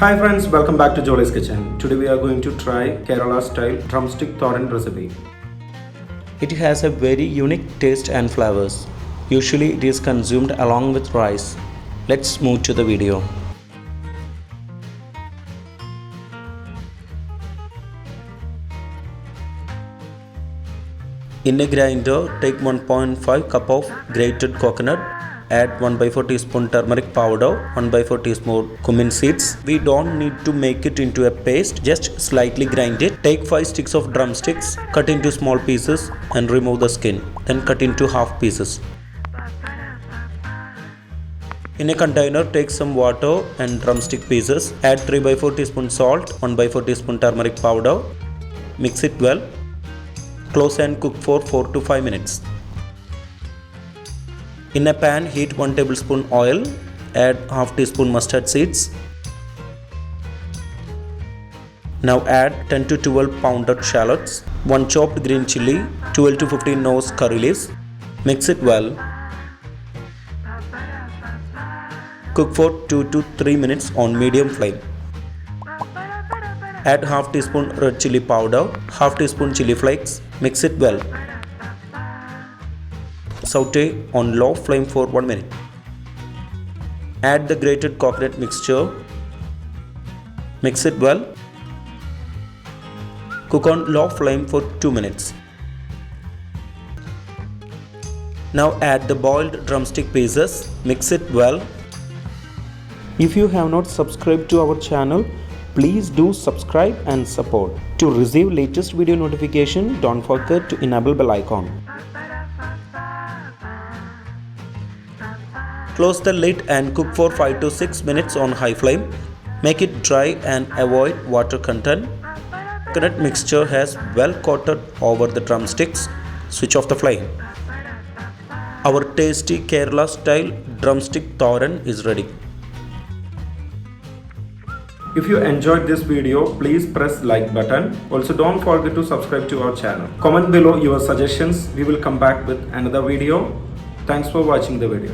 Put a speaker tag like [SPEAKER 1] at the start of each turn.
[SPEAKER 1] Hi friends, welcome back to Jolys kitchen. Today we are going to try Kerala style drumstick thoran recipe.
[SPEAKER 2] It has a very unique taste and flavors. Usually it is consumed along with rice. Let's move to the video. In a grinder, take 1.5 cup of grated coconut. Add 1/4 teaspoon turmeric powder, 1/4 teaspoon cumin seeds. We don't need to make it into a paste, just slightly grind it. Take 5 sticks of drumsticks, cut into small pieces and remove the skin. Then cut into half pieces. In a container, take some water and drumstick pieces. Add 3/4 teaspoon salt, 1/4 teaspoon turmeric powder. Mix it well. Close and cook for 4 to 5 minutes. In a pan, heat 1 tablespoon oil. Add half teaspoon mustard seeds. Now add 10 to 12 pounded shallots, 1 chopped green chilli, 12 to 15 nose curry leaves. Mix it well. Cook for 2 to 3 minutes on medium flame. Add half teaspoon red chilli powder, half teaspoon chilli flakes. Mix it well. Saute on low flame for 1 minute. Add the grated coconut mixture. Mix it well. Cook on low flame for 2 minutes. Now add the boiled drumstick pieces. Mix it well. If you have not subscribed to our channel, please do subscribe and support. To receive latest video notification, don't forget to enable bell icon. Close the lid and cook for 5 to 6 minutes on high flame. Make it dry and avoid water content. Coconut mixture has well coated over the drumsticks. Switch off the flame. Our tasty Kerala style drumstick thoran is ready.
[SPEAKER 1] If you enjoyed this video, please press like button. Also don't forget to subscribe to our channel. Comment below your suggestions. We will come back with another video. Thanks for watching the video.